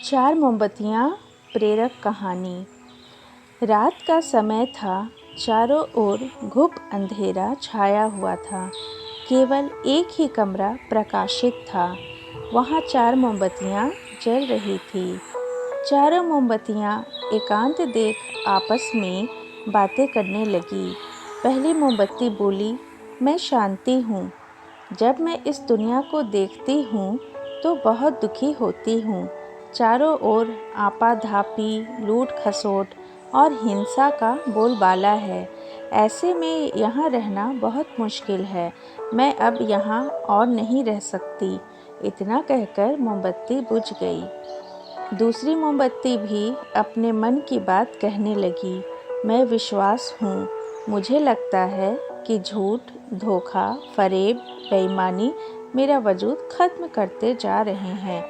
चार मोमबत्तियाँ प्रेरक कहानी। रात का समय था। चारों ओर घुप अंधेरा छाया हुआ था। केवल एक ही कमरा प्रकाशित था। वहाँ चार मोमबत्तियाँ जल रही थी। चारों मोमबत्तियाँ एकांत देख आपस में बातें करने लगी। पहली मोमबत्ती बोली, मैं शांति हूँ। जब मैं इस दुनिया को देखती हूँ तो बहुत दुखी होती हूँ। चारों ओर आपाधापी, लूट खसोट और हिंसा का बोलबाला है। ऐसे में यहाँ रहना बहुत मुश्किल है। मैं अब यहाँ और नहीं रह सकती। इतना कहकर मोमबत्ती बुझ गई। दूसरी मोमबत्ती भी अपने मन की बात कहने लगी। मैं विश्वास हूँ। मुझे लगता है कि झूठ, धोखा, फरेब, बेईमानी मेरा वजूद खत्म करते जा रहे हैं।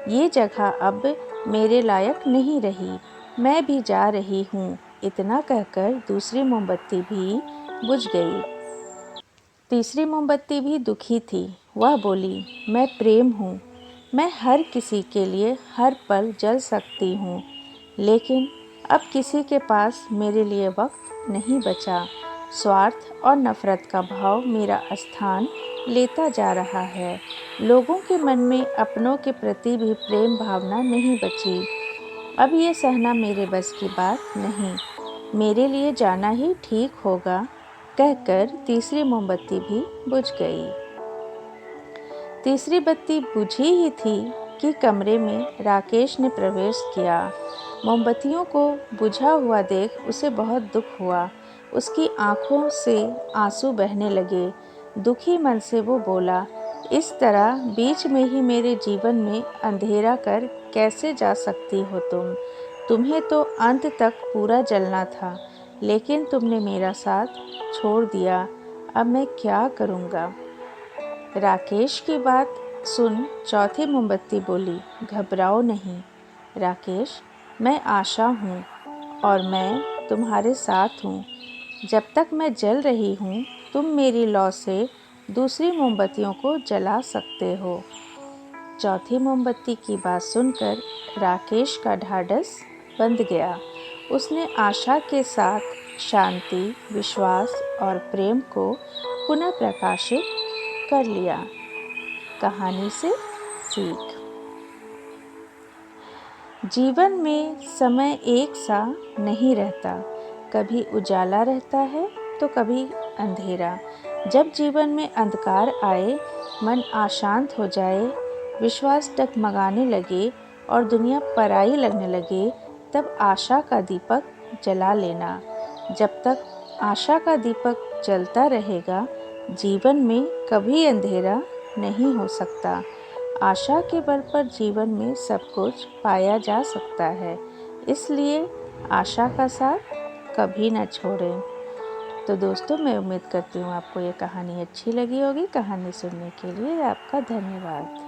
ये जगह अब मेरे लायक नहीं रही। मैं भी जा रही हूँ। इतना कहकर दूसरी मोमबत्ती भी बुझ गई। तीसरी मोमबत्ती भी दुखी थी। वह बोली, मैं प्रेम हूँ। मैं हर किसी के लिए हर पल जल सकती हूँ, लेकिन अब किसी के पास मेरे लिए वक्त नहीं बचा। स्वार्थ और नफरत का भाव मेरा स्थान लेता जा रहा है। लोगों के मन में अपनों के प्रति भी प्रेम भावना नहीं बची। अब ये सहना मेरे बस की बात नहीं। मेरे लिए जाना ही ठीक होगा, कहकर तीसरी मोमबत्ती भी बुझ गई। तीसरी बत्ती बुझी ही थी कि कमरे में राकेश ने प्रवेश किया। मोमबत्तियों को बुझा हुआ देख उसे बहुत दुख हुआ। उसकी आंखों से आंसू बहने लगे। दुखी मन से वो बोला, इस तरह बीच में ही मेरे जीवन में अंधेरा कर कैसे जा सकती हो तुम? तुम्हें तो अंत तक पूरा जलना था, लेकिन तुमने मेरा साथ छोड़ दिया। अब मैं क्या करूँगा? राकेश की बात सुन चौथी मोमबत्ती बोली, घबराओ नहीं राकेश, मैं आशा हूँ और मैं तुम्हारे साथ हूँ। जब तक मैं जल रही हूँ, तुम मेरी लौ से दूसरी मोमबत्तियों को जला सकते हो। चौथी मोमबत्ती की बात सुनकर राकेश का ढाढ़स बंध गया। उसने आशा के साथ शांति, विश्वास और प्रेम को पुनः प्रकाशित कर लिया। कहानी से सीख। जीवन में समय एक सा नहीं रहता। कभी उजाला रहता है तो कभी अंधेरा। जब जीवन में अंधकार आए, मन अशांत हो जाए, विश्वास डगमगाने लगे और दुनिया पराई लगने लगे, तब आशा का दीपक जला लेना। जब तक आशा का दीपक जलता रहेगा, जीवन में कभी अंधेरा नहीं हो सकता। आशा के बल पर जीवन में सब कुछ पाया जा सकता है। इसलिए आशा का साथ कभी न छोड़ें। तो दोस्तों, मैं उम्मीद करती हूँ आपको ये कहानी अच्छी लगी होगी। कहानी सुनने के लिए आपका धन्यवाद।